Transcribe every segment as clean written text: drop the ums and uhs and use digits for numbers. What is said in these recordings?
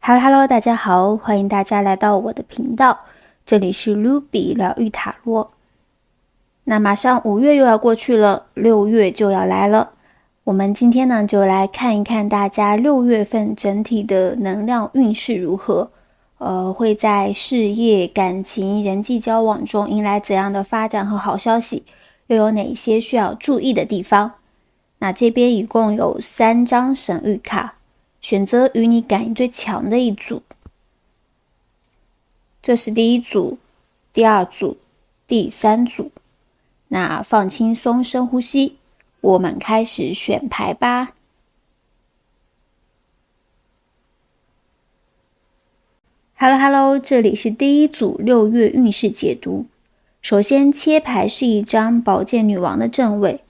Hello，大家好，欢迎大家来到我的频道，这里是 Ruby 疗愈塔罗。那马上5月又要过去了，6月就要来了。我们今天呢，就来看一看大家6月份整体的能量运势如何，会在事业、感情、人际交往中迎来怎样的发展和好消息，又有哪些需要注意的地方。那这边一共有3张神谕卡，选择与你感应最强的一组。这是第一组、第二组、第3组。那放轻松，深呼吸，我们开始选牌吧。Hello， 这里是第一组6月运势解读。首先切牌是一张宝剑女王的正位，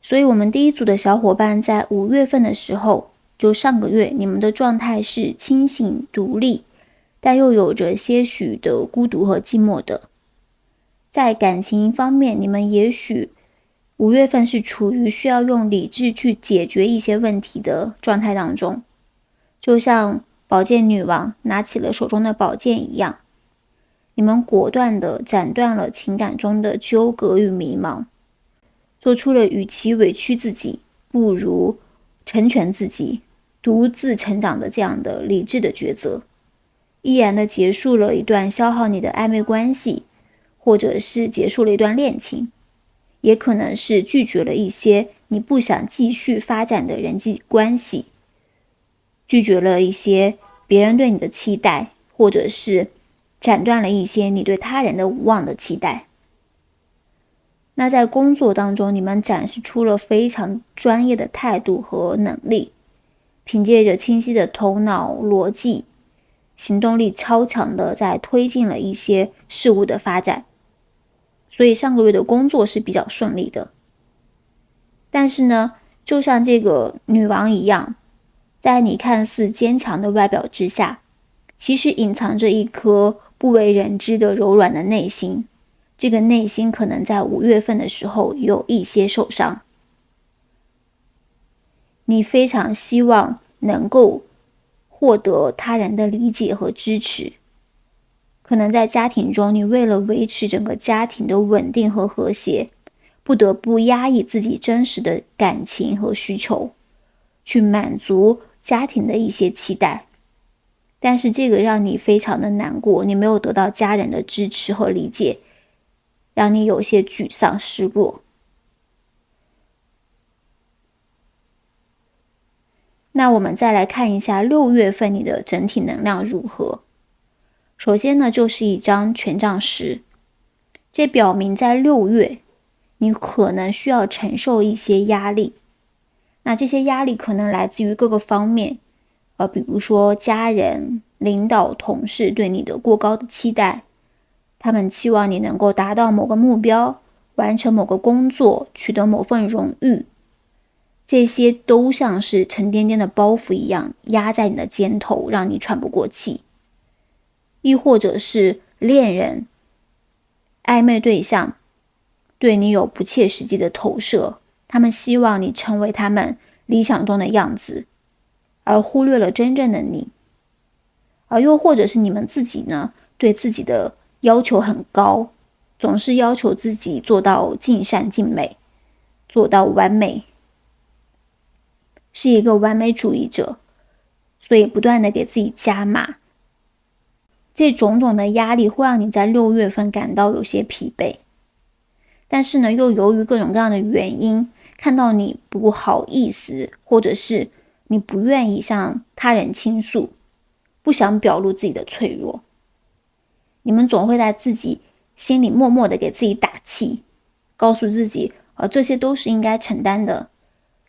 所以我们第一组的小伙伴在5月份的时候，就上个月，你们的状态是清醒独立，但又有着些许的孤独和寂寞的。在感情方面，你们也许5月份是处于需要用理智去解决一些问题的状态当中，就像宝剑女王拿起了手中的宝剑一样，你们果断地斩断了情感中的纠葛与迷茫，做出了与其委屈自己，不如成全自己，独自成长的这样的理智的抉择，毅然地结束了一段消耗你的暧昧关系，或者是结束了一段恋情，也可能是拒绝了一些你不想继续发展的人际关系，拒绝了一些别人对你的期待，或者是斩断了一些你对他人的无望的期待。那在工作当中，你们展示出了非常专业的态度和能力，凭借着清晰的头脑逻辑，行动力超强的在推进了一些事物的发展，所以上个月的工作是比较顺利的。但是呢，就像这个女王一样，在你看似坚强的外表之下，其实隐藏着一颗不为人知的柔软的内心，这个内心可能在5月份的时候有一些受伤。你非常希望能够获得他人的理解和支持，可能在家庭中，你为了维持整个家庭的稳定和和谐，不得不压抑自己真实的感情和需求，去满足家庭的一些期待。但是这个让你非常的难过，你没有得到家人的支持和理解，让你有些沮丧失落。那我们再来看一下6月份你的整体能量如何。首先呢，就是一张权杖10，这表明在6月你可能需要承受一些压力。那这些压力可能来自于各个方面，比如说家人、领导、同事对你的过高的期待，他们期望你能够达到某个目标，完成某个工作，取得某份荣誉，这些都像是沉甸甸的包袱一样压在你的肩头，让你喘不过气。亦或者是恋人、暧昧对象对你有不切实际的投射，他们希望你成为他们理想中的样子，而忽略了真正的你。而又或者是你们自己呢，对自己的要求很高，总是要求自己做到尽善尽美，做到完美，是一个完美主义者，所以不断的给自己加码。这种种的压力会让你在6月份感到有些疲惫，但是呢，又由于各种各样的原因，看到你不好意思，或者是你不愿意向他人倾诉，不想表露自己的脆弱，你们总会在自己心里默默的给自己打气，告诉自己，这些都是应该承担的，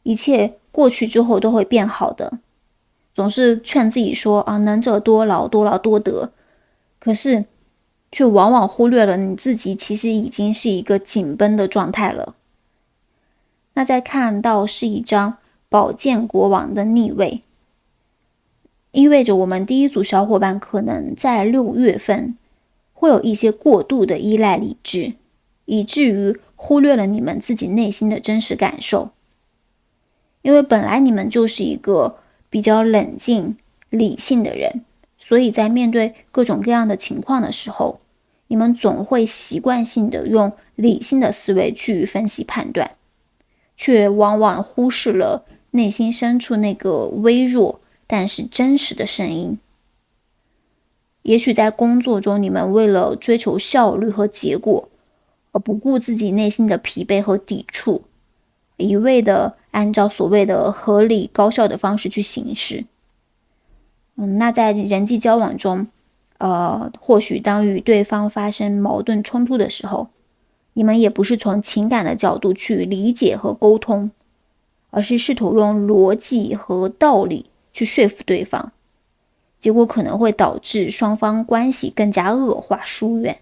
一切过去之后都会变好的，总是劝自己说，能者多劳，多劳多得。可是却往往忽略了你自己其实已经是一个紧绷的状态了。那再看到是一张宝剑国王的逆位，意味着我们第一组小伙伴可能在6月份会有一些过度的依赖理智，以至于忽略了你们自己内心的真实感受。因为本来你们就是一个比较冷静、理性的人，所以在面对各种各样的情况的时候，你们总会习惯性的用理性的思维去分析判断，却往往忽视了内心深处那个微弱但是真实的声音。也许在工作中，你们为了追求效率和结果，而不顾自己内心的疲惫和抵触，一味的按照所谓的合理高效的方式去行事。那在人际交往中，或许当与对方发生矛盾冲突的时候，你们也不是从情感的角度去理解和沟通，而是试图用逻辑和道理去说服对方，结果可能会导致双方关系更加恶化疏远。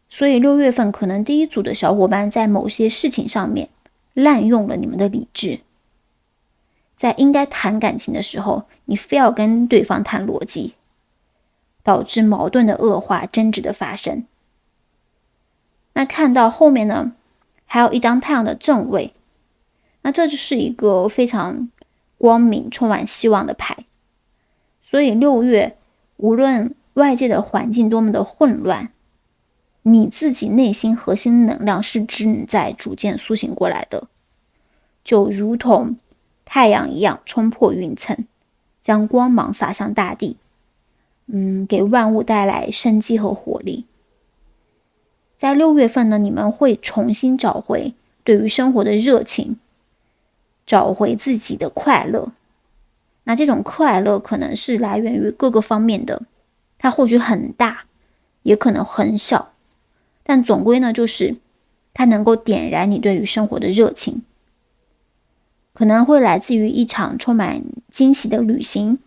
所以6月份可能第一组的小伙伴在某些事情上面滥用了你们的理智，在应该谈感情的时候，你非要跟对方谈逻辑，导致矛盾的恶化，争执的发生。那看到后面呢，还有一张太阳的正位，那这就是一个非常光明充满希望的牌。所以6月无论外界的环境多么的混乱，你自己内心核心能量是正在逐渐苏醒过来的，就如同太阳一样冲破云层，将光芒洒向大地，给万物带来生机和活力。在6月份呢，你们会重新找回对于生活的热情，找回自己的快乐。那这种快乐可能是来源于各个方面的，它或许很大，也可能很小，但总归呢，就是它能够点燃你对于生活的热情。可能会来自于一场充满惊喜的旅行，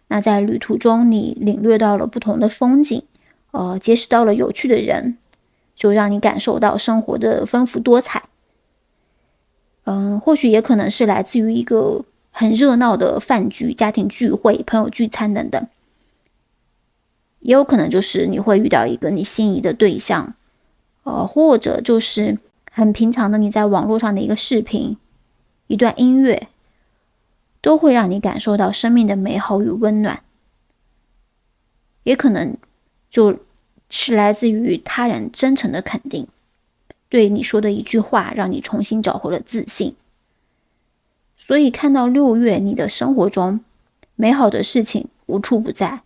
那在旅途中你领略到了不同的风景，结识到了有趣的人，就让你感受到生活的丰富多彩。或许也可能是来自于一个很热闹的饭局、家庭聚会、朋友聚餐等等，也有可能就是你会遇到一个你心仪的对象，或者就是很平常的你在网络上的一个视频、一段音乐，都会让你感受到生命的美好与温暖。也可能就是来自于他人真诚的肯定，对你说的一句话让你重新找回了自信。所以看到6月你的生活中美好的事情无处不在，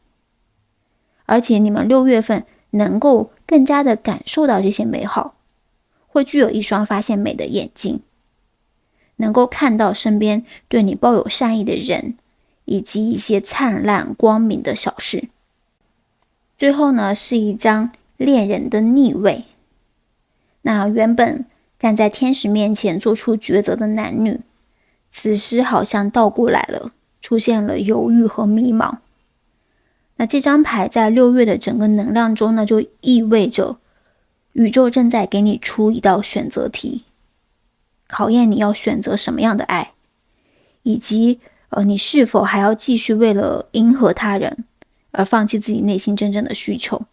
而且你们6月份能够更加的感受到这些美好，会具有一双发现美的眼睛，能够看到身边对你抱有善意的人，以及一些灿烂光明的小事。最后呢，是一张恋人的逆位。那原本站在天使面前做出抉择的男女，此时好像倒过来了，出现了犹豫和迷茫。那这张牌在6月的整个能量中呢，就意味着宇宙正在给你出一道选择题，考验你要选择什么样的爱，以及你是否还要继续为了迎合他人而放弃自己内心真正的需求。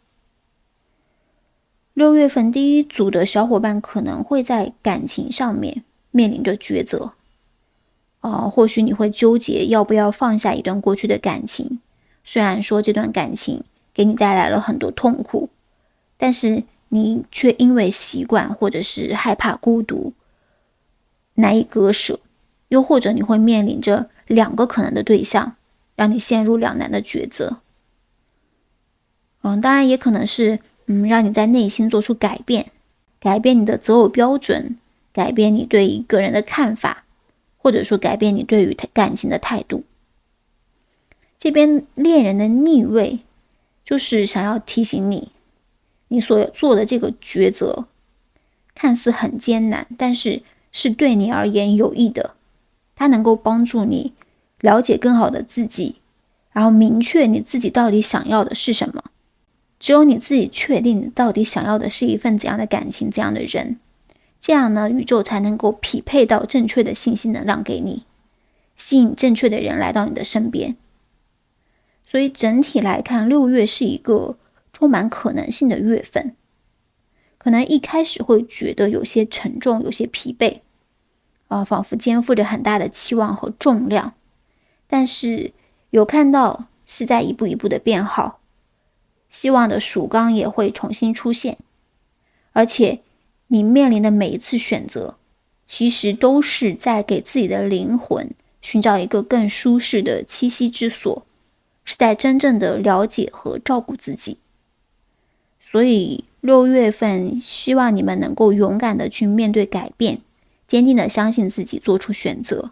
6月份第一组的小伙伴可能会在感情上面面临着抉择，或许你会纠结要不要放下一段过去的感情，虽然说这段感情给你带来了很多痛苦，但是你却因为习惯或者是害怕孤独难以割舍，又或者你会面临着2个可能的对象，让你陷入两难的抉择。当然也可能是让你在内心做出改变，改变你的择偶标准，改变你对一个人的看法，或者说改变你对于感情的态度。这边恋人的逆位就是想要提醒你，你所做的这个抉择看似很艰难，但是是对你而言有益的，它能够帮助你了解更好的自己，然后明确你自己到底想要的是什么。只有你自己确定你到底想要的是一份怎样的感情，怎样的人，这样呢，宇宙才能够匹配到正确的信息能量给你，吸引正确的人来到你的身边。所以整体来看，6月是一个充满可能性的月份。可能一开始会觉得有些沉重，有些疲惫，仿佛肩负着很大的期望和重量。但是有看到是在一步一步的变好，希望的曙光也会重新出现，而且你面临的每一次选择，其实都是在给自己的灵魂寻找一个更舒适的栖息之所，是在真正的了解和照顾自己。所以6月份希望你们能够勇敢的去面对改变，坚定的相信自己，做出选择。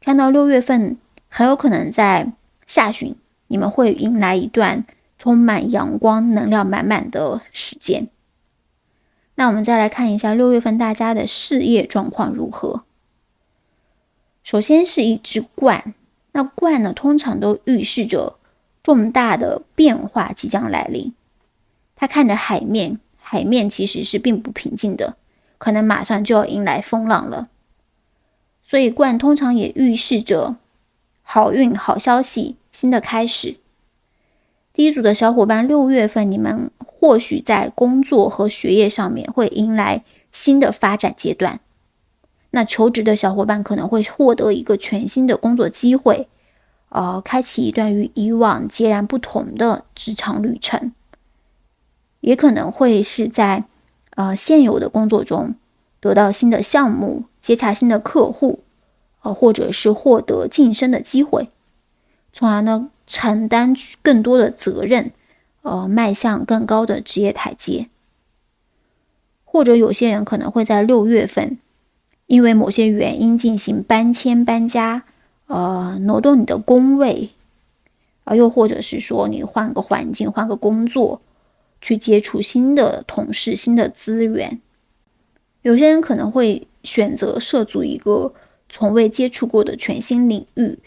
看到6月份很有可能在下旬，你们会迎来一段充满阳光、能量满满的时间。那我们再来看一下6月份大家的事业状况如何。首先是一只鹳，那鹳呢，通常都预示着重大的变化即将来临。它看着海面，海面其实是并不平静的，可能马上就要迎来风浪了。所以鹳通常也预示着好运、好消息、新的开始。第一组的小伙伴，6月份你们或许在工作和学业上面会迎来新的发展阶段。那求职的小伙伴可能会获得一个全新的工作机会，开启一段与以往截然不同的职场旅程。也可能会是在现有的工作中得到新的项目，接洽新的客户，或者是获得晋升的机会，从而呢承担更多的责任，迈向更高的职业台阶。或者有些人可能会在6月份因为某些原因进行搬迁、搬家，挪动你的工位，又或者是说你换个环境、换个工作，去接触新的同事、新的资源。有些人可能会选择涉足一个从未接触过的全新领域，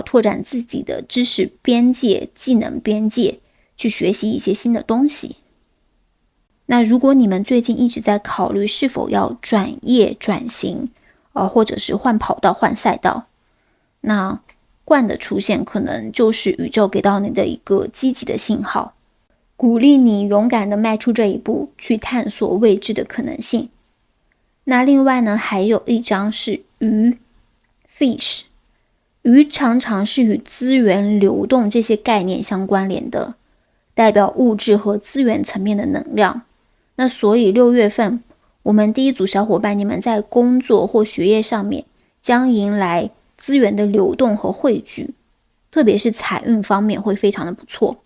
拓展自己的知识边界、技能边界，去学习一些新的东西。那如果你们最近一直在考虑是否要转业、转型，或者是换跑道、换赛道，那鹳的出现可能就是宇宙给到你的一个积极的信号，鼓励你勇敢的迈出这一步，去探索未知的可能性。那另外呢，还有一张是鱼 fish， 鱼常常是与资源流动这些概念相关联的，代表物质和资源层面的能量。那所以6月份我们第一组小伙伴，你们在工作或学业上面将迎来资源的流动和汇聚，特别是财运方面会非常的不错。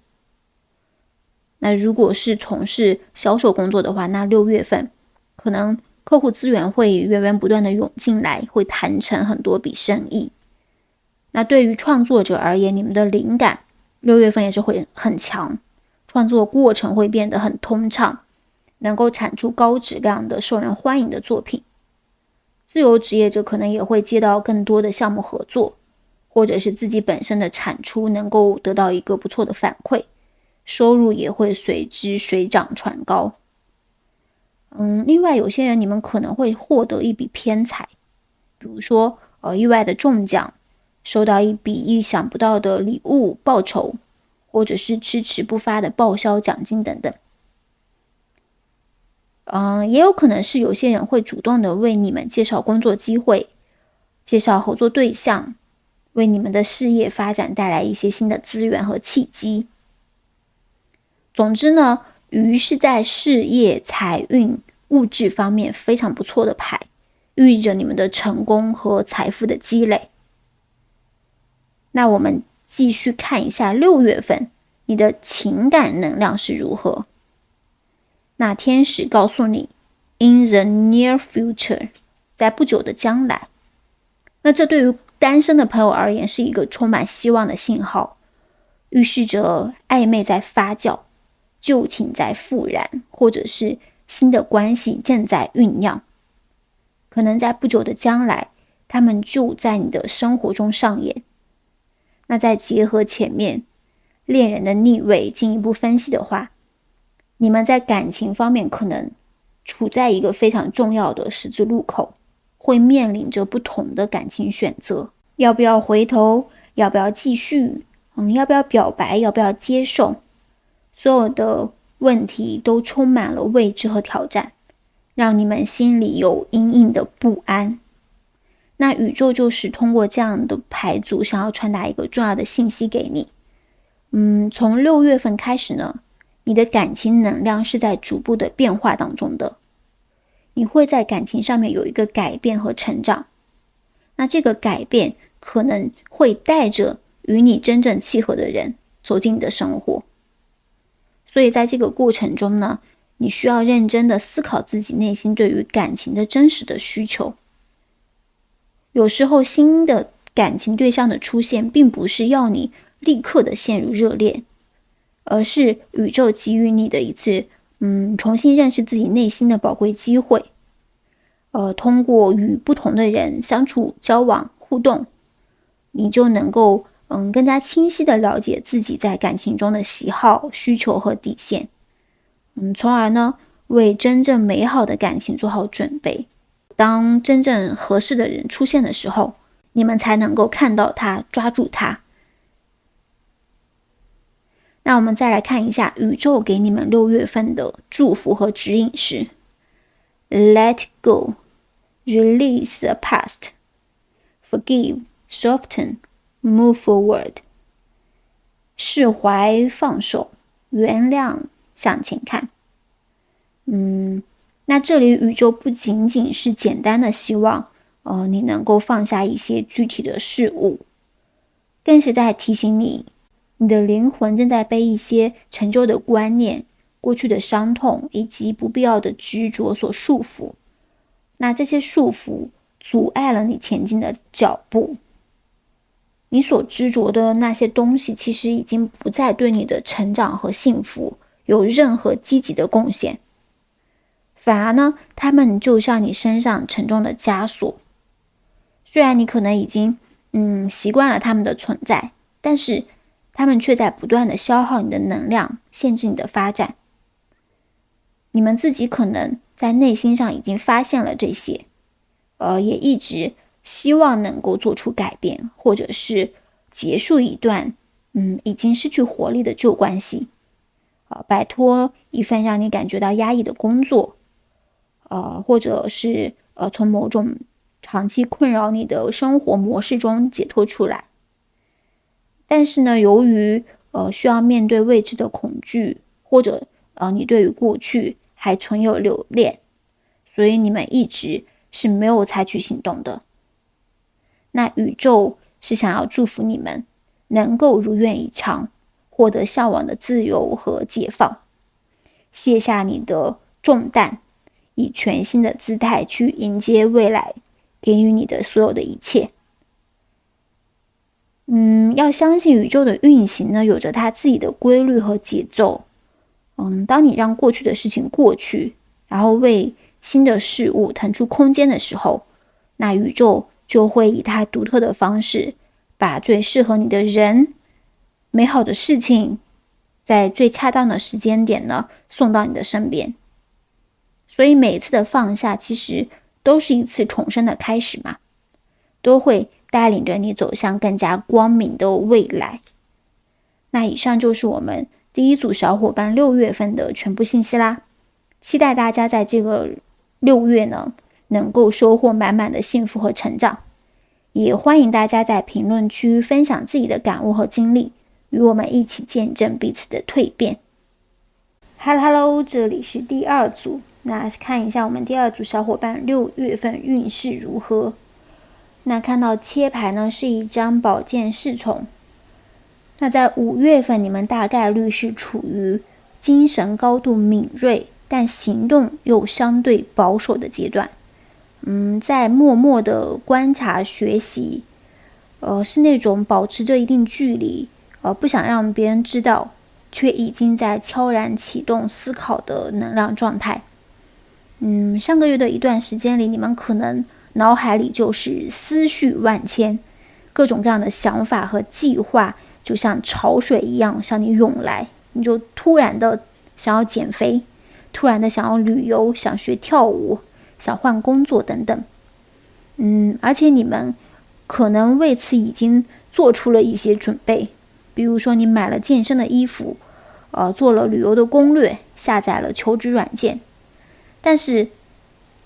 那如果是从事销售工作的话，那6月份可能客户资源会源源不断的涌进来，会谈成很多笔生意。那对于创作者而言，你们的灵感6月份也是会很强，创作过程会变得很通畅，能够产出高质量的受人欢迎的作品。自由职业者可能也会接到更多的项目合作，或者是自己本身的产出能够得到一个不错的反馈，收入也会随之水涨船高。另外有些人你们可能会获得一笔偏财，比如说意外的中奖，收到一笔意想不到的礼物报酬，或者是迟迟不发的报销奖金等等。也有可能是有些人会主动的为你们介绍工作机会，介绍合作对象，为你们的事业发展带来一些新的资源和契机。总之呢，鱼是在事业、财运、物质方面非常不错的牌，寓意着你们的成功和财富的积累。那我们继续看一下6月份你的情感能量是如何。那天使告诉你 in the near future， 在不久的将来。那这对于单身的朋友而言是一个充满希望的信号，预示着暧昧在发酵，旧情在复燃，或者是新的关系正在酝酿。可能在不久的将来，他们就在你的生活中上演。那再结合前面恋人的逆位进一步分析的话，你们在感情方面可能处在一个非常重要的十字路口，会面临着不同的感情选择，要不要回头，要不要继续，要不要表白，要不要接受，所有的问题都充满了未知和挑战，让你们心里有隐隐的不安。那宇宙就是通过这样的牌组想要传达一个重要的信息给你。从6月份开始呢，你的感情能量是在逐步的变化当中的，你会在感情上面有一个改变和成长。那这个改变可能会带着与你真正契合的人走进你的生活。所以在这个过程中呢，你需要认真的思考自己内心对于感情的真实的需求。有时候新的感情对象的出现，并不是要你立刻的陷入热恋，而是宇宙给予你的一次重新认识自己内心的宝贵机会。通过与不同的人相处、交往、互动，你就能够更加清晰的了解自己在感情中的喜好、需求和底线，从而呢为真正美好的感情做好准备。当真正合适的人出现的时候，你们才能够看到他，抓住他。那我们再来看一下宇宙给你们6月份的祝福和指引是 Let go, release the past, forgive, soften, move forward. 释怀，放手，原谅，向前看。那这里宇宙不仅仅是简单的希望你能够放下一些具体的事物，更是在提醒你，你的灵魂正在被一些陈旧的观念、过去的伤痛以及不必要的执着所束缚。那这些束缚阻碍了你前进的脚步。你所执着的那些东西，其实已经不再对你的成长和幸福有任何积极的贡献。反而呢，他们就像你身上沉重的枷锁。虽然你可能已经习惯了他们的存在，但是他们却在不断的消耗你的能量，限制你的发展。你们自己可能在内心上已经发现了这些，也一直希望能够做出改变，或者是结束一段已经失去活力的旧关系，摆脱一份让你感觉到压抑的工作，或者是从某种长期困扰你的生活模式中解脱出来。但是呢，由于需要面对未知的恐惧，或者你对于过去还存有留恋，所以你们一直是没有采取行动的。那宇宙是想要祝福你们能够如愿以偿，获得向往的自由和解放，卸下你的重担，以全新的姿态去迎接未来给予你的所有的一切。要相信宇宙的运行呢，有着它自己的规律和节奏。当你让过去的事情过去，然后为新的事物腾出空间的时候，那宇宙就会以它独特的方式，把最适合你的人、美好的事情，在最恰当的时间点呢，送到你的身边。所以每一次的放下，其实都是一次重生的开始嘛，都会带领着你走向更加光明的未来。那以上就是我们第一组小伙伴6月份的全部信息啦，期待大家在这个6月呢，能够收获满满的幸福和成长。也欢迎大家在评论区分享自己的感悟和经历，与我们一起见证彼此的蜕变。Hello， 这里是第二组，那看一下我们第二组小伙伴6月份运势如何。那看到切牌呢，是一张宝剑侍从。那在5月份，你们大概率是处于精神高度敏锐，但行动又相对保守的阶段。在默默的观察学习，是那种保持着一定距离，不想让别人知道，却已经在悄然启动思考的能量状态。上个月的一段时间里，你们可能脑海里就是思绪万千，各种各样的想法和计划就像潮水一样向你涌来，你就突然的想要减肥，突然的想要旅游，想学跳舞，想换工作等等。而且你们可能为此已经做出了一些准备，比如说你买了健身的衣服，做了旅游的攻略，下载了求职软件。但是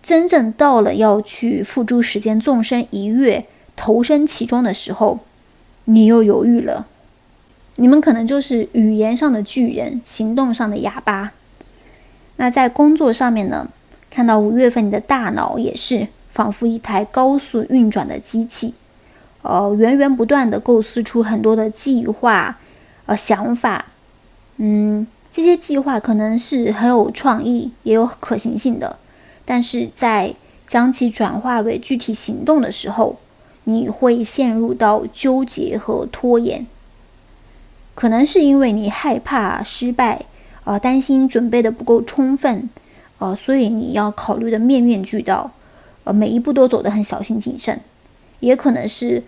真正到了要去付诸实践、纵身一跃、投身其中的时候，你又犹豫了。你们可能就是语言上的巨人，行动上的哑巴。那在工作上面呢，看到5月份你的大脑也是仿佛一台高速运转的机器，源源不断的构思出很多的计划、想法。这些计划可能是很有创意，也有可行性的，但是在将其转化为具体行动的时候，你会陷入到纠结和拖延。可能是因为你害怕失败，担心准备的不够充分，所以你要考虑的面面俱到，每一步都走得很小心谨慎。也可能是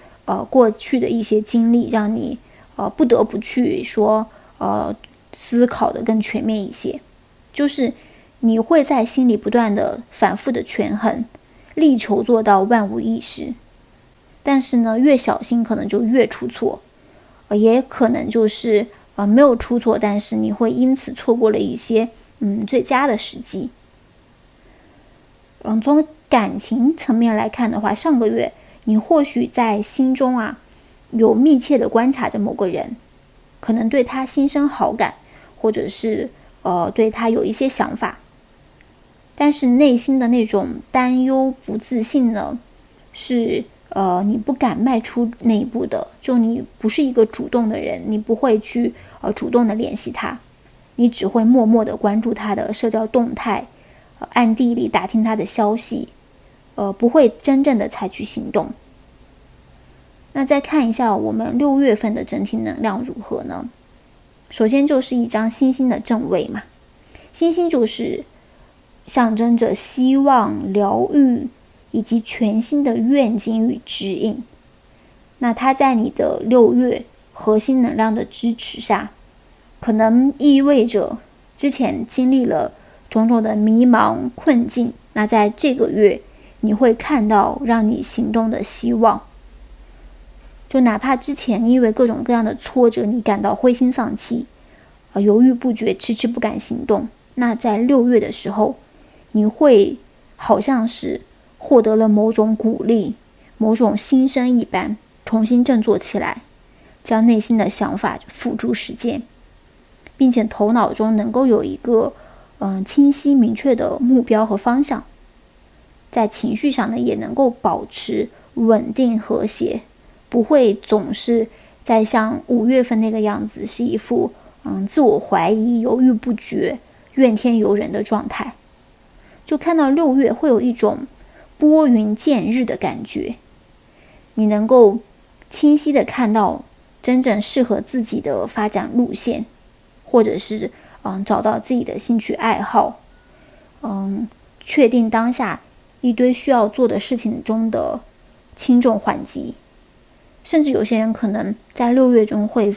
过去的一些经历让你不得不去说思考的更全面一些，就是你会在心里不断的反复的权衡，力求做到万无一失。但是呢，越小心可能就越出错，也可能就是没有出错，但是你会因此错过了一些最佳的时机。从感情层面来看的话，上个月你或许在心中有密切的观察着某个人，可能对他心生好感，或者是对他有一些想法，但是内心的那种担忧、不自信呢，是你不敢迈出那一步的。就你不是一个主动的人，你不会去主动的联系他，你只会默默的关注他的社交动态，暗地里打听他的消息，不会真正的采取行动。那再看一下我们6月份的整体能量如何呢？首先就是一张星星的正位嘛，星星就是象征着希望、疗愈以及全新的愿景与指引。那它在你的6月核心能量的支持下，可能意味着之前经历了种种的迷茫困境，那在这个月你会看到让你行动的希望。就哪怕之前因为各种各样的挫折你感到灰心丧气，犹豫不决，迟迟不敢行动，那在6月的时候，你会好像是获得了某种鼓励，某种新生一般，重新振作起来，将内心的想法付诸实践，并且头脑中能够有一个清晰明确的目标和方向。在情绪上呢，也能够保持稳定和谐，不会总是在像5月份那个样子，是一副自我怀疑、犹豫不决、怨天尤人的状态。就看到6月会有一种拨云见日的感觉，你能够清晰的看到真正适合自己的发展路线，或者是找到自己的兴趣爱好，确定当下一堆需要做的事情中的轻重缓急。甚至有些人可能在6月中会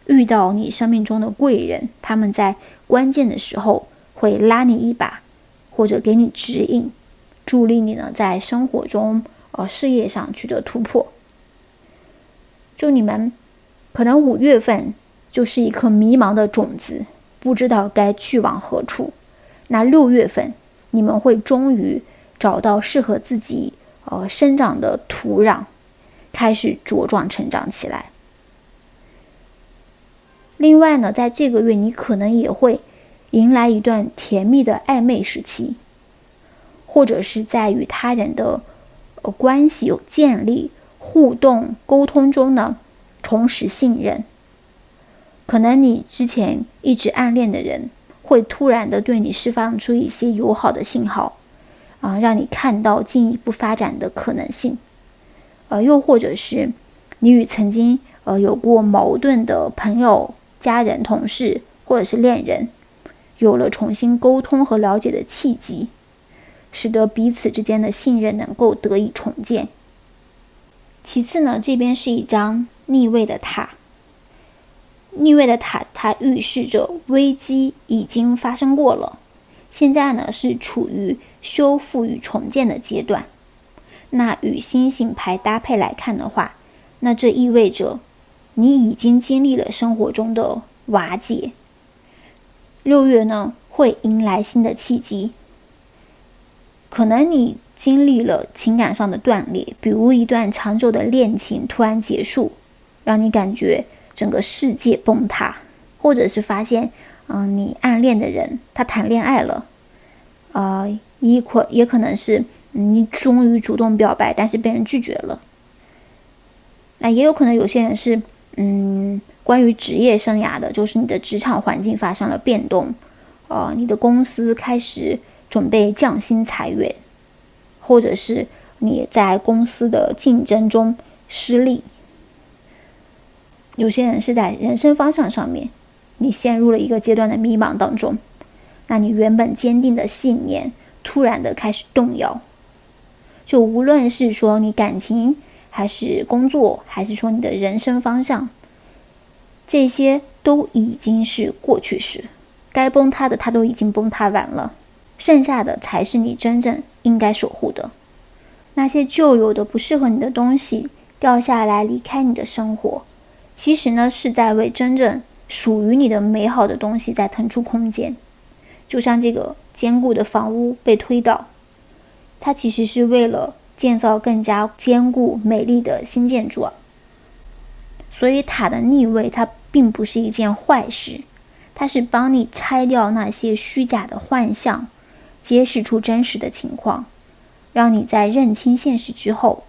遇到你生命中的贵人，他们在关键的时候会拉你一把，或者给你指引，助力你呢在生活中事业上取得突破。就你们可能5月份就是一颗迷茫的种子，不知道该去往何处。那6月份你们会终于找到适合自己生长的土壤，开始茁壮成长起来。另外呢，在这个月你可能也会迎来一段甜蜜的暧昧时期，或者是在与他人的关系有建立、互动、沟通中呢，重拾信任。可能你之前一直暗恋的人，会突然的对你释放出一些友好的信号，让你看到进一步发展的可能性。又或者是你与曾经有过矛盾的朋友、家人、同事或者是恋人，有了重新沟通和了解的契机，使得彼此之间的信任能够得以重建。其次呢，这边是一张逆位的塔。逆位的塔，它预示着危机已经发生过了，现在呢是处于修复与重建的阶段。那与星星牌搭配来看的话，那这意味着你已经经历了生活中的瓦解。6月呢会迎来新的契机，可能你经历了情感上的断裂，比如一段长久的恋情突然结束，让你感觉整个世界崩塌，或者是发现你暗恋的人他谈恋爱了，也可能是你终于主动表白，但是被人拒绝了。那也有可能有些人是关于职业生涯的，就是你的职场环境发生了变动，你的公司开始准备降薪裁员，或者是你在公司的竞争中失利。有些人是在人生方向上面，你陷入了一个阶段的迷茫当中，那你原本坚定的信念突然的开始动摇。就无论是说你感情还是工作，还是说你的人生方向，这些都已经是过去式，该崩塌的它都已经崩塌完了，剩下的才是你真正应该守护的。那些旧有的不适合你的东西掉下来离开你的生活，其实呢是在为真正属于你的美好的东西在腾出空间。就像这个坚固的房屋被推倒，它其实是为了建造更加坚固美丽的新建筑啊。所以塔的逆位它并不是一件坏事，它是帮你拆掉那些虚假的幻象，揭示出真实的情况，让你在认清现实之后，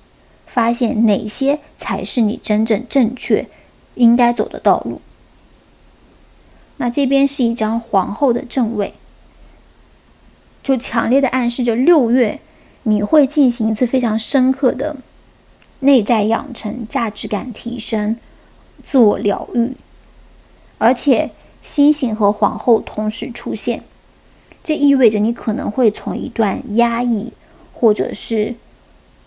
发现哪些才是你真正正确应该走的道路。那这边是一张皇后的正位，就强烈的暗示着6月你会进行一次非常深刻的内在养成、价值感提升、自我疗愈，而且星星和皇后同时出现，这意味着你可能会从一段压抑或者是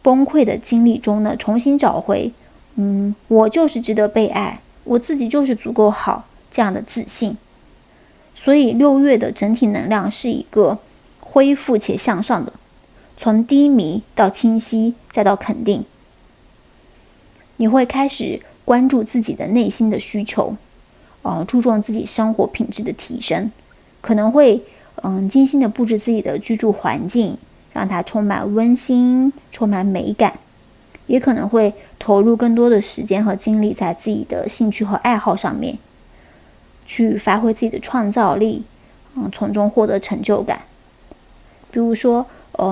崩溃的经历中呢，重新找回我就是值得被爱，我自己就是足够好这样的自信。所以6月的整体能量是一个恢复且向上的，从低迷到清晰再到肯定。你会开始关注自己的内心的需求，注重自己生活品质的提升，可能会精心的布置自己的居住环境，让它充满温馨，充满美感，也可能会投入更多的时间和精力在自己的兴趣和爱好上面，去发挥自己的创造力，从中获得成就感。比如说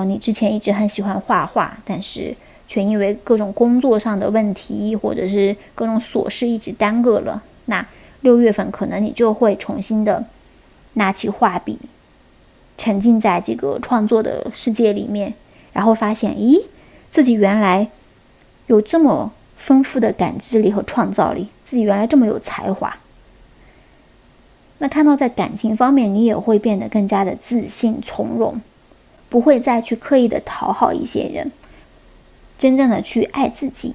你之前一直很喜欢画画，但是却因为各种工作上的问题或者是各种琐事一直耽搁了，那6月份可能你就会重新的拿起画笔，沉浸在这个创作的世界里面，然后发现自己原来有这么丰富的感知力和创造力，自己原来这么有才华。那看到在感情方面，你也会变得更加的自信从容，不会再去刻意的讨好一些人，真正的去爱自己。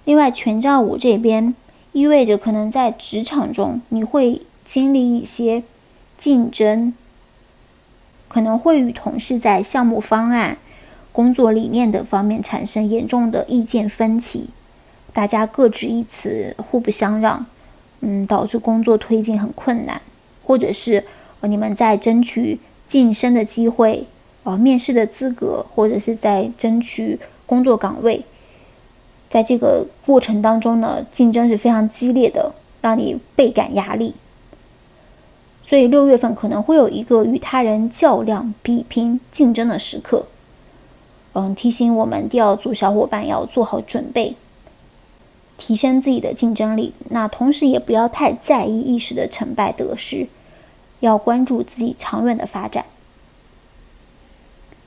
另外权杖5这边意味着可能在职场中你会经历一些竞争，可能会与同事在项目方案、工作理念等方面产生严重的意见分歧，大家各执一词，互不相让，导致工作推进很困难，或者是你们在争取晋升的机会、面试的资格，或者是在争取工作岗位，在这个过程当中呢，竞争是非常激烈的，让你倍感压力。所以6月份可能会有一个与他人较量、比拼、竞争的时刻，提醒我们第二组小伙伴要做好准备，提升自己的竞争力。那同时也不要太在意一时的成败得失，要关注自己长远的发展。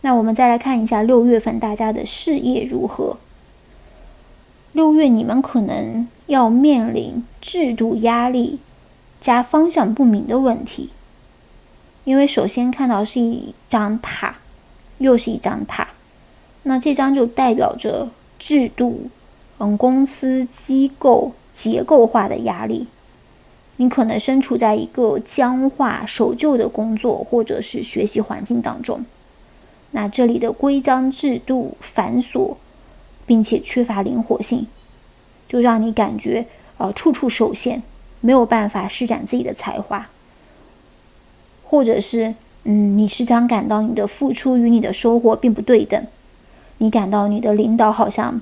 那我们再来看一下6月份大家的事业如何。6月你们可能要面临制度压力加方向不明的问题，因为首先看到是一张塔，又是一张塔，那这张就代表着制度、公司机构结构化的压力。你可能身处在一个僵化守旧的工作或者是学习环境当中，那这里的规章制度繁琐，并且缺乏灵活性，就让你感觉处处受限，没有办法施展自己的才华，或者是你时常感到你的付出与你的收获并不对等，你感到你的领导好像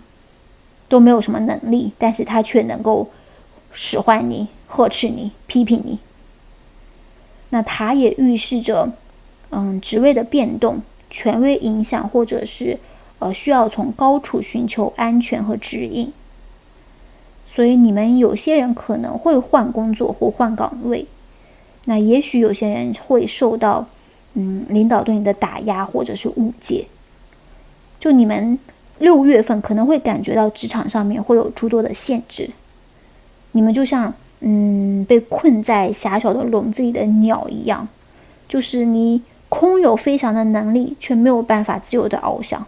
都没有什么能力，但是他却能够使唤你、呵斥你、批评你。那它也预示着职位的变动、权威影响，或者是需要从高处寻求安全和指引。所以你们有些人可能会换工作或换岗位，那也许有些人会受到领导对你的打压或者是误解。就你们6月份可能会感觉到职场上面会有诸多的限制，你们就像被困在狭小的笼子里的鸟一样，就是你空有非常的能力，却没有办法自由的翱翔。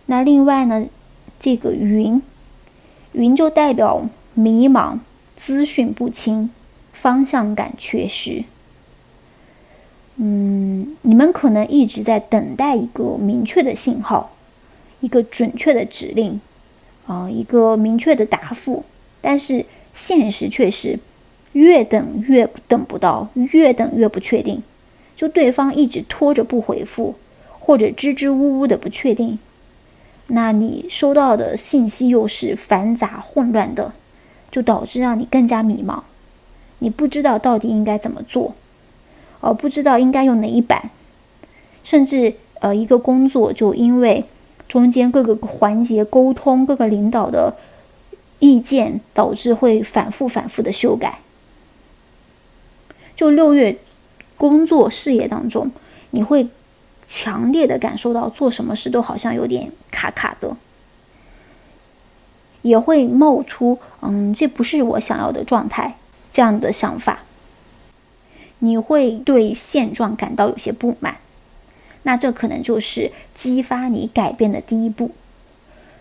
那另外呢，这个云就代表迷茫、资讯不清、方向感缺失。你们可能一直在等待一个明确的信号，一个准确的指令，一个明确的答复，但是现实却是越等越等不到，越等越不确定。就对方一直拖着不回复，或者支支吾吾的不确定，那你收到的信息又是繁杂混乱的，就导致让你更加迷茫。你不知道到底应该怎么做，不知道应该用哪一版，甚至一个工作就因为中间各个环节沟通，各个领导的意见，导致会反复的修改。就6月工作事业当中，你会强烈的感受到做什么事都好像有点卡卡的，也会冒出这不是我想要的状态这样的想法。你会对现状感到有些不满，那这可能就是激发你改变的第一步。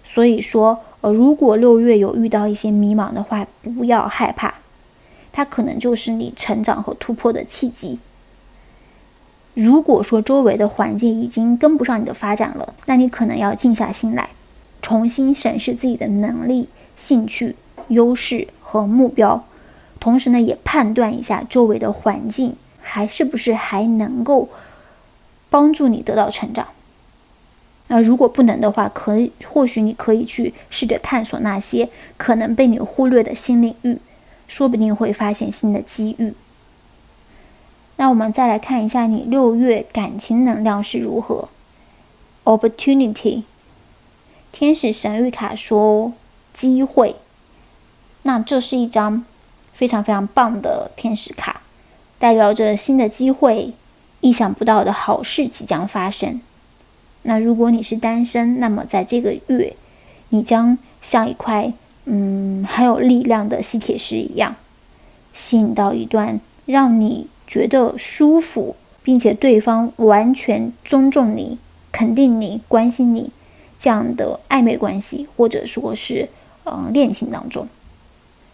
所以说如果6月有遇到一些迷茫的话，不要害怕，它可能就是你成长和突破的契机。如果说周围的环境已经跟不上你的发展了，那你可能要静下心来，重新审视自己的能力、兴趣、优势和目标，同时呢，也判断一下周围的环境是不是还能够帮助你得到成长。那如果不能的话，或许你可以去试着探索那些可能被你忽略的新领域，说不定会发现新的机遇。那我们再来看一下你6月感情能量是如何。 Opportunity， 天使神谕卡说机会，那这是一张非常非常棒的天使卡，代表着新的机会，意想不到的好事即将发生。那如果你是单身，那么在这个月你将像一块很有力量的吸铁石一样，吸引到一段让你觉得舒服，并且对方完全尊重你、肯定你、关心你这样的暧昧关系，或者说是恋情当中。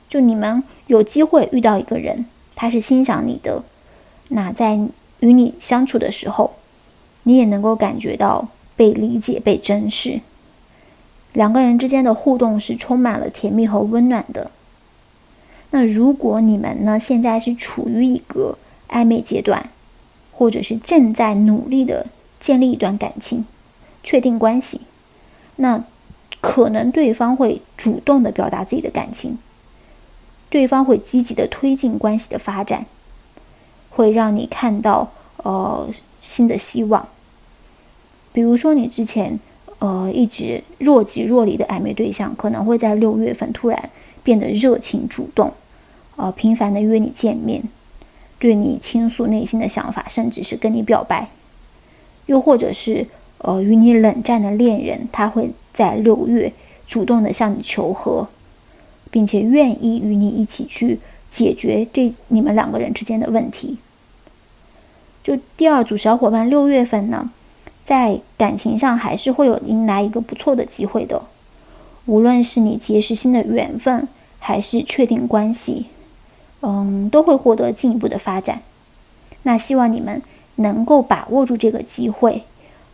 就你们有机会遇到一个人，他是欣赏你的，那在与你相处的时候，你也能够感觉到被理解、被珍视，两个人之间的互动是充满了甜蜜和温暖的。那如果你们呢现在是处于一个暧昧阶段，或者是正在努力的建立一段感情、确定关系，那可能对方会主动的表达自己的感情，对方会积极的推进关系的发展，会让你看到新的希望。比如说你之前一直若即若离的暧昧对象，可能会在6月份突然变得热情主动，频繁的约你见面，对你倾诉内心的想法，甚至是跟你表白。又或者是与你冷战的恋人，他会在6月主动的向你求和，并且愿意与你一起去解决你们两个人之间的问题。就第二组小伙伴6月份呢，在感情上还是会有迎来一个不错的机会的，无论是你结识新的缘分，还是确定关系，都会获得进一步的发展。那希望你们能够把握住这个机会，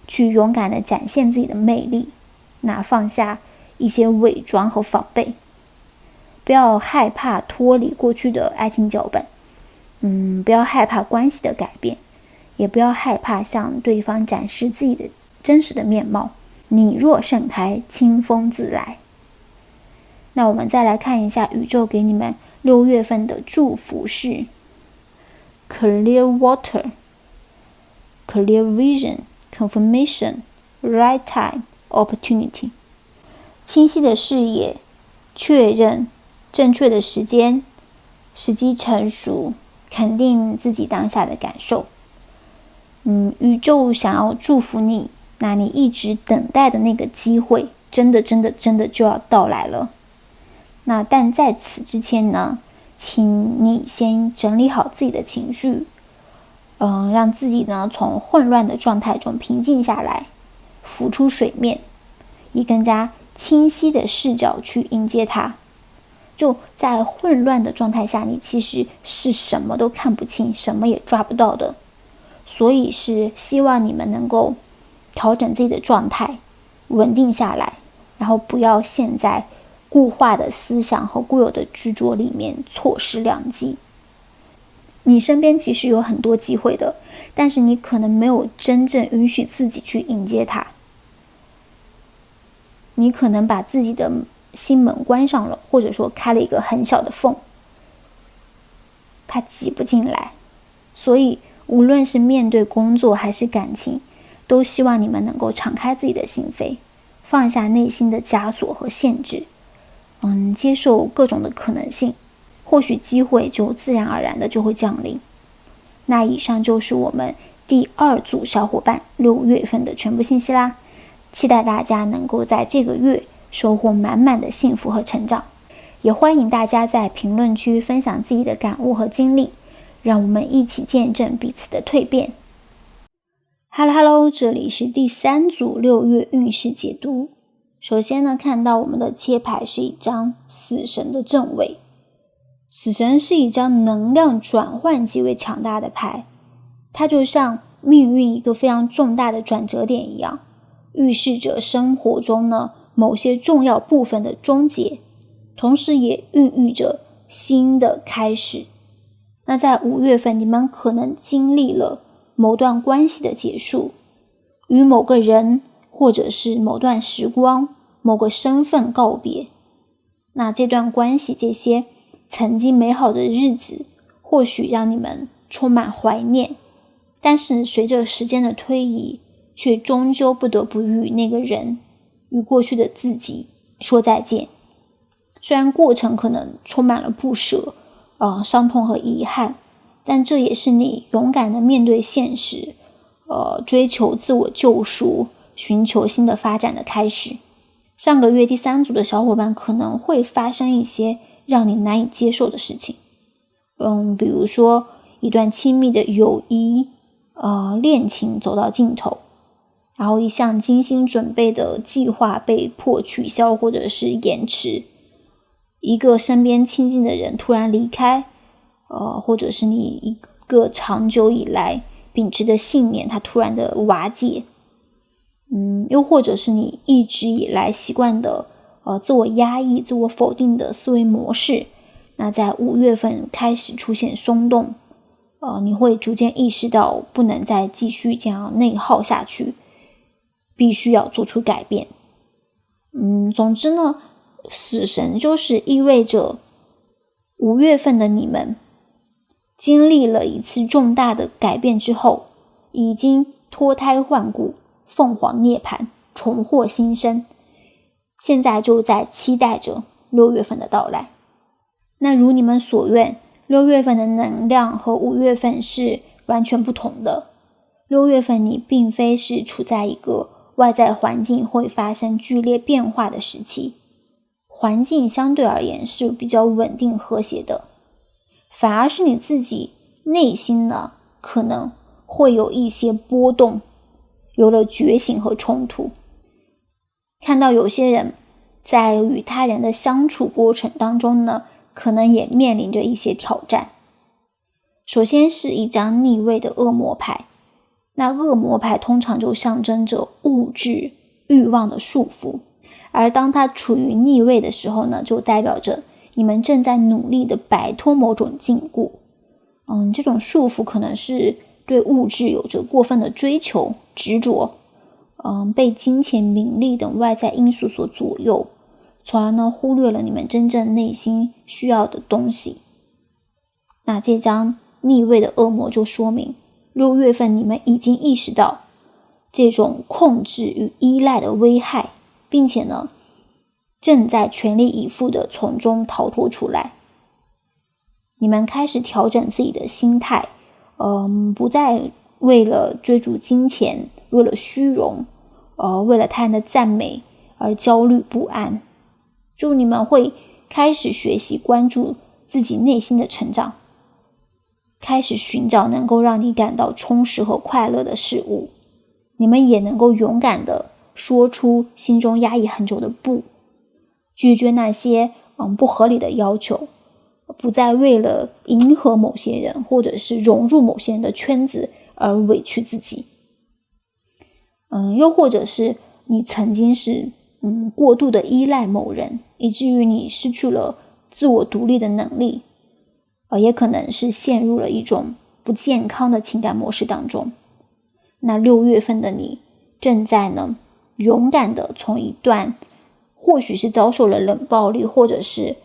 去勇敢的展现自己的魅力，那放下一些伪装和防备，不要害怕脱离过去的爱情脚本，不要害怕关系的改变，也不要害怕向对方展示自己的真实的面貌。你若盛开，清风自来。那我们再来看一下宇宙给你们6月份的祝福是 Clear water, Clear vision, confirmation, right time, opportunity。 清晰的视野，确认，正确的时间，时机成熟，肯定自己当下的感受。宇宙想要祝福你，那你一直等待的那个机会，真的就要到来了。那但在此之前呢，请你先整理好自己的情绪，让自己呢从混乱的状态中平静下来，浮出水面，以更加清晰的视角去迎接它。就在混乱的状态下，你其实是什么都看不清，什么也抓不到的。所以是希望你们能够调整自己的状态，稳定下来，然后不要陷在固化的思想和固有的执着里面错失良机。你身边其实有很多机会的，但是你可能没有真正允许自己去迎接它。你可能把自己的心门关上了，或者说开了一个很小的缝，它挤不进来。所以无论是面对工作还是感情，都希望你们能够敞开自己的心扉，放下内心的枷锁和限制，接受各种的可能性，或许机会就自然而然的就会降临。那以上就是我们第2组小伙伴6月份的全部信息啦，期待大家能够在这个月收获满满的幸福和成长，也欢迎大家在评论区分享自己的感悟和经历，让我们一起见证彼此的蜕变。Hello， 这里是第3组6月运势解读。首先呢，看到我们的切牌是一张死神的正位。死神是一张能量转换极为强大的牌，它就像命运一个非常重大的转折点一样，预示着生活中呢某些重要部分的终结，同时也孕育着新的开始。那在5月份，你们可能经历了某段关系的结束，与某个人或者是某段时光、某个身份告别。那这段关系，这些曾经美好的日子，或许让你们充满怀念，但是随着时间的推移，却终究不得不与那个人、与过去的自己说再见。虽然过程可能充满了不舍、伤痛和遗憾，但这也是你勇敢的面对现实，追求自我救赎，寻求新的发展的开始。上个月第3组的小伙伴可能会发生一些让你难以接受的事情，比如说一段亲密的友谊、恋情走到尽头，然后一项精心准备的计划被迫取消或者是延迟，一个身边亲近的人突然离开，或者是你一个长久以来秉持的信念它突然的瓦解，又或者是你一直以来习惯的自我压抑、自我否定的思维模式，那在5月份开始出现松动，你会逐渐意识到不能再继续这样内耗下去，必须要做出改变。总之呢，死神就是意味着5月份的你们经历了一次重大的改变之后，已经脱胎换骨，凤凰涅槃，重获新生，现在就在期待着6月份的到来。那如你们所愿，6月份的能量和5月份是完全不同的。6月份你并非是处在一个外在环境会发生剧烈变化的时期，环境相对而言是比较稳定和谐的，反而是你自己内心呢可能会有一些波动，有了觉醒和冲突。看到有些人在与他人的相处过程当中呢，可能也面临着一些挑战。首先是一张逆位的恶魔牌，那恶魔牌通常就象征着物质欲望的束缚，而当它处于逆位的时候呢，就代表着你们正在努力的摆脱某种禁锢。这种束缚可能是对物质有着过分的追求、执着，被金钱、名利等外在因素所左右，从而呢忽略了你们真正内心需要的东西。那这张逆位的恶魔就说明6月份你们已经意识到这种控制与依赖的危害，并且呢正在全力以赴地从中逃脱出来。你们开始调整自己的心态，不再为了追逐金钱，为了虚荣，为了他人的赞美而焦虑不安。就你们会开始学习关注自己内心的成长，开始寻找能够让你感到充实和快乐的事物。你们也能够勇敢地说出心中压抑很久的不，拒绝那些不合理的要求，不再为了迎合某些人或者是融入某些人的圈子而委屈自己。又或者是你曾经是过度的依赖某人，以至于你失去了自我独立的能力，也可能是陷入了一种不健康的情感模式当中。那6月份的你正在呢勇敢的从一段或许是遭受了冷暴力，或者是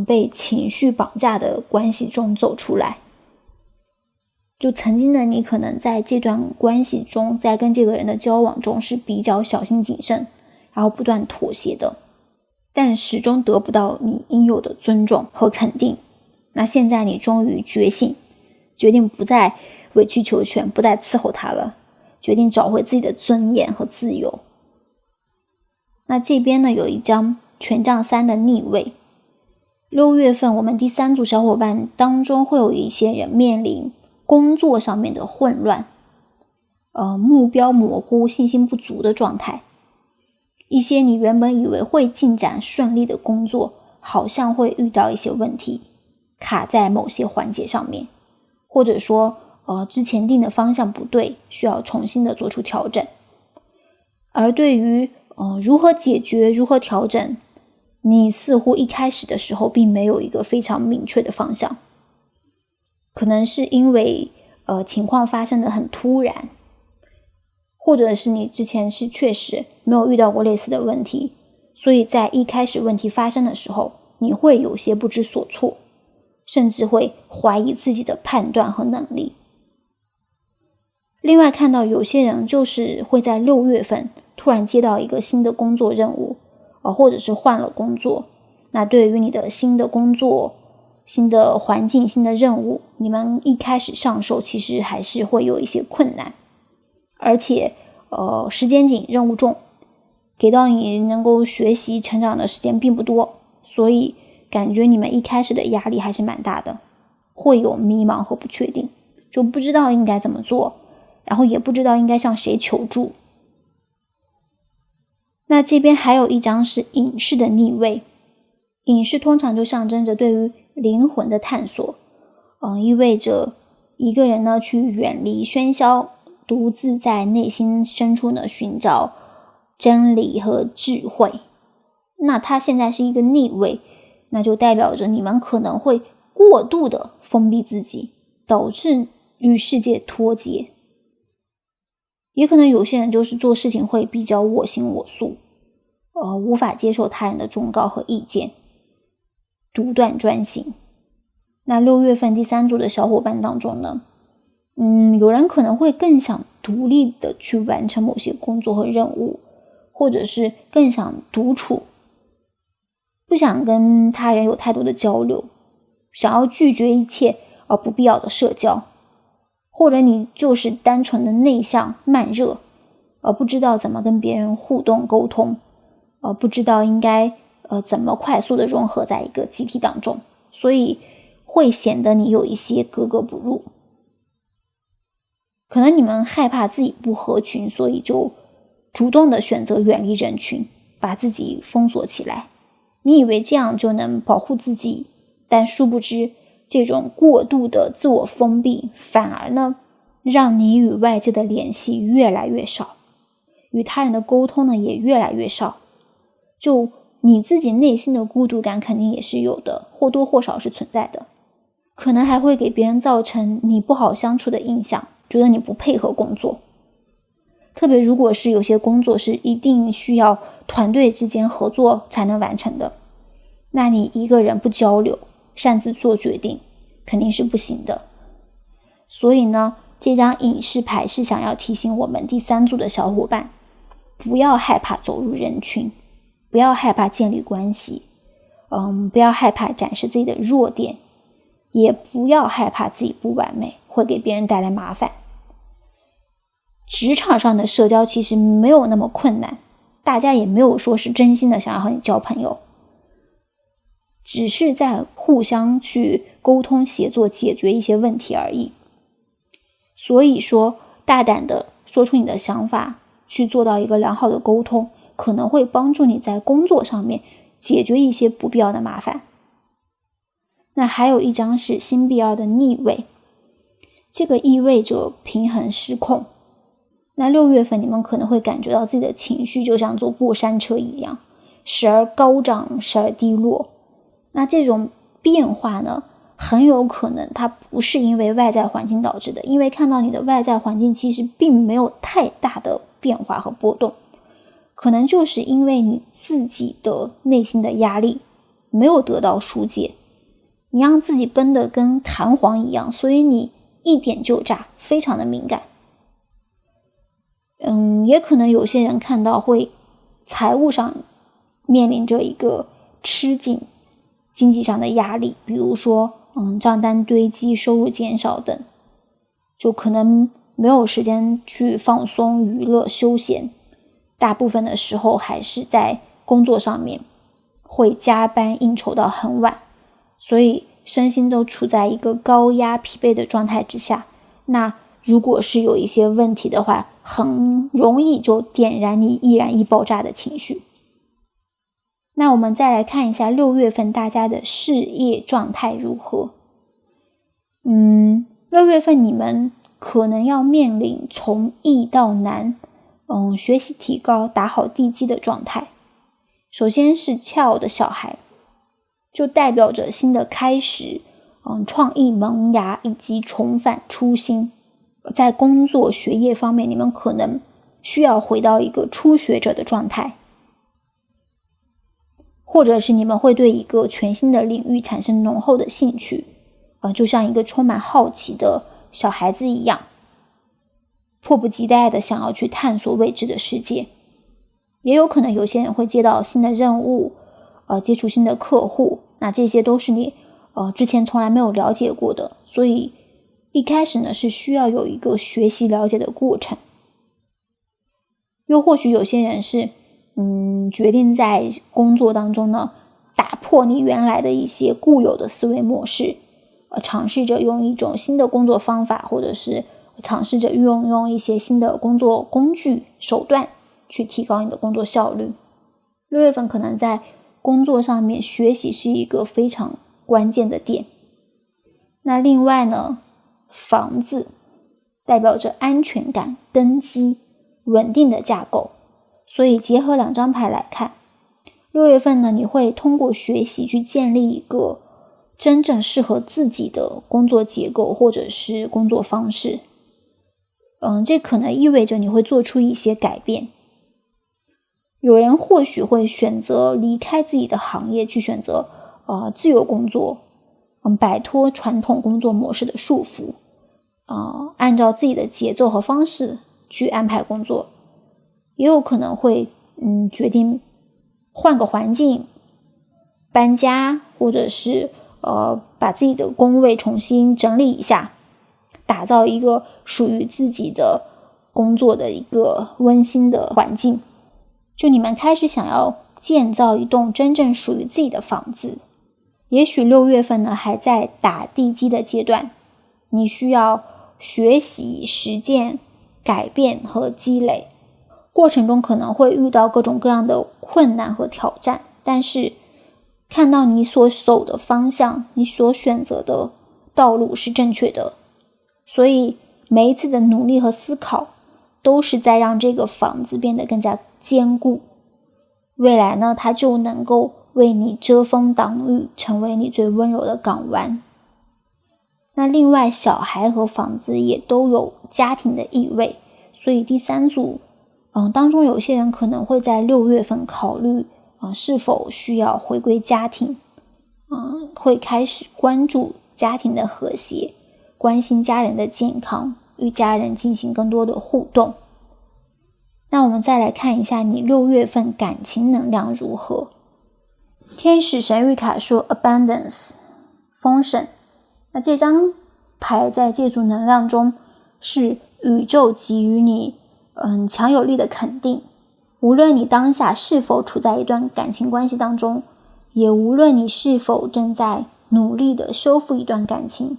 被情绪绑架的关系中走出来。就曾经的你可能在这段关系中，在跟这个人的交往中是比较小心谨慎，然后不断妥协的，但始终得不到你应有的尊重和肯定。那现在你终于觉醒，决定不再委曲求全，不再伺候他了，决定找回自己的尊严和自由。那这边呢有一张权杖3的逆位。6月份我们第3组小伙伴当中会有一些人面临工作上面的混乱，目标模糊、信心不足的状态。一些你原本以为会进展顺利的工作，好像会遇到一些问题，卡在某些环节上面，或者说之前定的方向不对，需要重新的做出调整。而对于如何解决、如何调整，你似乎一开始的时候并没有一个非常明确的方向。可能是因为情况发生的很突然，或者是你之前是确实没有遇到过类似的问题，所以在一开始问题发生的时候，你会有些不知所措，甚至会怀疑自己的判断和能力。另外看到有些人就是会在6月份突然接到一个新的工作任务，或者是换了工作。那对于你的新的工作、新的环境、新的任务，你们一开始上手其实还是会有一些困难，而且时间紧、任务重，给到你能够学习成长的时间并不多，所以感觉你们一开始的压力还是蛮大的，会有迷茫和不确定，就不知道应该怎么做，然后也不知道应该向谁求助。那这边还有一张是隐士的逆位。隐士通常就象征着对于灵魂的探索，意味着一个人呢去远离喧嚣，独自在内心深处呢寻找真理和智慧。那它现在是一个逆位，那就代表着你们可能会过度的封闭自己，导致与世界脱节。也可能有些人就是做事情会比较我行我素，无法接受他人的忠告和意见，独断专行。那6月份第3组的小伙伴当中呢，有人可能会更想独立的去完成某些工作和任务，或者是更想独处，不想跟他人有太多的交流，想要拒绝一切不必要的社交。或者你就是单纯的内向慢热，不知道怎么跟别人互动沟通，不知道应该怎么快速的融合在一个集体当中，所以会显得你有一些格格不入。可能你们害怕自己不合群，所以就主动的选择远离人群，把自己封锁起来。你以为这样就能保护自己，但殊不知这种过度的自我封闭，反而呢，让你与外界的联系越来越少，与他人的沟通呢也越来越少。就你自己内心的孤独感肯定也是有的，或多或少是存在的，可能还会给别人造成你不好相处的印象，觉得你不配合工作。特别如果是有些工作是一定需要团队之间合作才能完成的，那你一个人不交流，擅自做决定，肯定是不行的。所以呢，这张隐士牌是想要提醒我们第三组的小伙伴，不要害怕走入人群，不要害怕建立关系，不要害怕展示自己的弱点，也不要害怕自己不完美，会给别人带来麻烦。职场上的社交其实没有那么困难，大家也没有说是真心的想要和你交朋友，只是在互相去沟通协作解决一些问题而已。所以说大胆的说出你的想法，去做到一个良好的沟通，可能会帮助你在工作上面解决一些不必要的麻烦。那还有一张是星币2的逆位，这个意味着平衡失控。那6月份你们可能会感觉到自己的情绪就像坐过山车一样，时而高涨，时而低落。那这种变化呢，很有可能它不是因为外在环境导致的，因为看到你的外在环境其实并没有太大的变化和波动，可能就是因为你自己的内心的压力没有得到疏解，你让自己绷得跟弹簧一样，所以你一点就炸，非常的敏感。也可能有些人看到会财务上面临着一个吃紧，经济上的压力，比如说账单堆积，收入减少等，就可能没有时间去放松、娱乐、休闲，大部分的时候还是在工作上面，会加班应酬到很晚，所以身心都处在一个高压疲惫的状态之下。那如果是有一些问题的话，很容易就点燃你易燃易爆炸的情绪。那我们再来看一下6月份大家的事业状态如何。6月份你们可能要面临从易到难，学习提高，打好地基的状态。首先是翘的小孩，就代表着新的开始，创意萌芽以及重返初心。在工作学业方面，你们可能需要回到一个初学者的状态，或者是你们会对一个全新的领域产生浓厚的兴趣，就像一个充满好奇的小孩子一样，迫不及待的想要去探索未知的世界。也有可能有些人会接到新的任务，接触新的客户，那这些都是你之前从来没有了解过的，所以一开始呢是需要有一个学习了解的过程。又或许有些人是决定在工作当中呢打破你原来的一些固有的思维模式，尝试着用一种新的工作方法，或者是尝试着运用一些新的工作工具手段去提高你的工作效率。6月份可能在工作上面学习是一个非常关键的点。那另外呢，房子代表着安全感、根基、稳定的架构，所以结合两张牌来看，6月份呢，你会通过学习去建立一个真正适合自己的工作结构或者是工作方式。这可能意味着你会做出一些改变。有人或许会选择离开自己的行业，去选择自由工作，摆脱传统工作模式的束缚，按照自己的节奏和方式去安排工作。也有可能会决定换个环境，搬家，或者是把自己的工位重新整理一下，打造一个属于自己的工作的一个温馨的环境。就你们开始想要建造一栋真正属于自己的房子。也许6月份呢还在打地基的阶段，你需要学习、实践、改变和积累，过程中可能会遇到各种各样的困难和挑战，但是看到你所走的方向，你所选择的道路是正确的，所以每一次的努力和思考都是在让这个房子变得更加坚固。未来呢，它就能够为你遮风挡雨，成为你最温柔的港湾。那另外小孩和房子也都有家庭的意味，所以第三组当中有些人可能会在6月份考虑是否需要回归家庭，会开始关注家庭的和谐，关心家人的健康，与家人进行更多的互动。那我们再来看一下你6月份感情能量如何。天使神谕卡说 Abundance 丰盛，那这张牌在这组能量中是宇宙给予你强有力的肯定，无论你当下是否处在一段感情关系当中，也无论你是否正在努力的修复一段感情，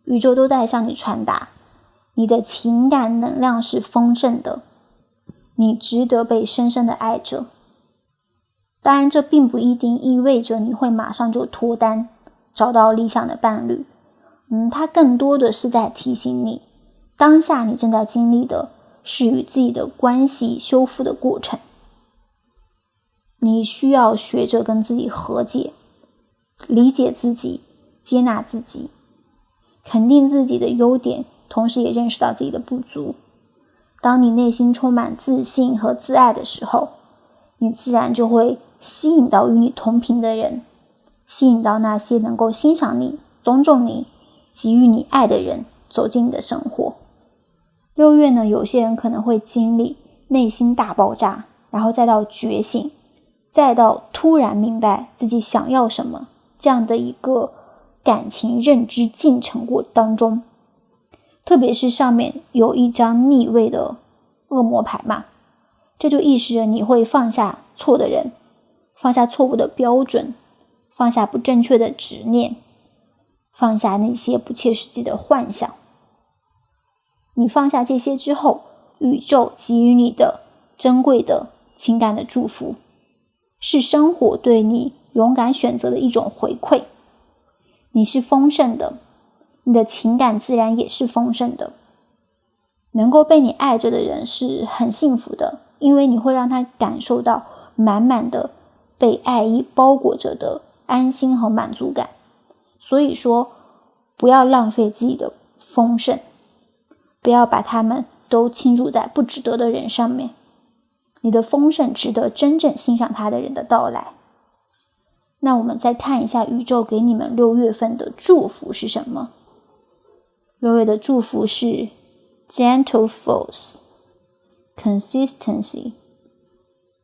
宇宙都在向你传达，你的情感能量是丰盛的，你值得被深深的爱着。当然这并不一定意味着你会马上就脱单，找到理想的伴侣，它更多的是在提醒你，当下你正在经历的是与自己的关系修复的过程。你需要学着跟自己和解，理解自己，接纳自己，肯定自己的优点，同时也认识到自己的不足。当你内心充满自信和自爱的时候，你自然就会吸引到与你同频的人，吸引到那些能够欣赏你、尊重你、给予你爱的人走进你的生活。6月呢，有些人可能会经历内心大爆炸，然后再到觉醒，再到突然明白自己想要什么，这样的一个感情认知进程过当中。特别是上面有一张逆位的恶魔牌嘛，这就意示着你会放下错的人，放下错误的标准，放下不正确的执念，放下那些不切实际的幻想。你放下这些之后，宇宙给予你的珍贵的情感的祝福，是生活对你勇敢选择的一种回馈。你是丰盛的，你的情感自然也是丰盛的。能够被你爱着的人是很幸福的，因为你会让他感受到满满的被爱意包裹着的安心和满足感。所以说，不要浪费自己的丰盛，不要把他们都倾注在不值得的人上面。你的丰盛值得真正欣赏他的人的到来。那我们再看一下宇宙给你们6月份的祝福是什么。6月的祝福是 Gentle Force, Consistency,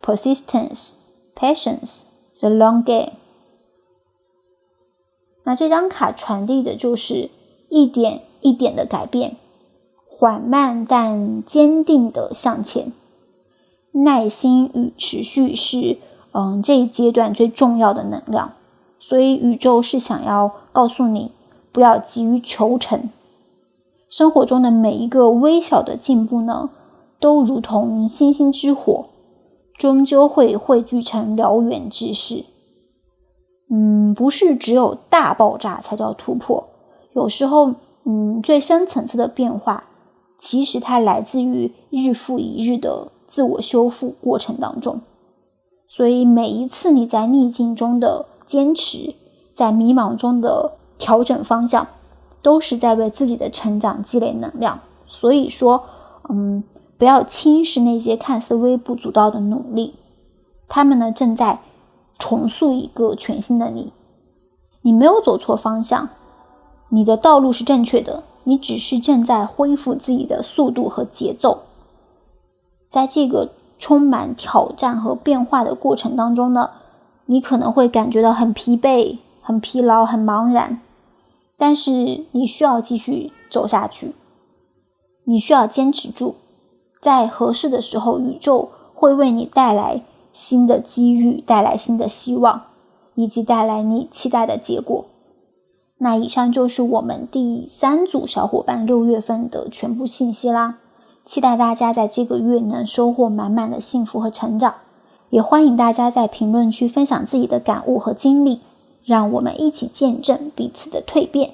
Persistence, Patience, The Long Game。 那这张卡传递的就是一点一点的改变，缓慢但坚定的向前。耐心与持续是这一阶段最重要的能量，所以宇宙是想要告诉你，不要急于求成。生活中的每一个微小的进步呢，都如同星星之火，终究会汇聚成燎原之势。不是只有大爆炸才叫突破，有时候最深层次的变化，其实它来自于日复一日的自我修复过程当中。所以每一次你在逆境中的坚持，在迷茫中的调整方向，都是在为自己的成长积累能量。所以说不要轻视那些看似微不足道的努力，他们呢正在重塑一个全新的你。你没有走错方向，你的道路是正确的，你只是正在恢复自己的速度和节奏。在这个充满挑战和变化的过程当中呢，你可能会感觉到很疲惫、很疲劳、很茫然，但是你需要继续走下去，你需要坚持住。在合适的时候，宇宙会为你带来新的机遇，带来新的希望，以及带来你期待的结果。那以上就是我们第3组小伙伴6月份的全部信息啦。期待大家在这个月能收获满满的幸福和成长，也欢迎大家在评论区分享自己的感悟和经历，让我们一起见证彼此的蜕变。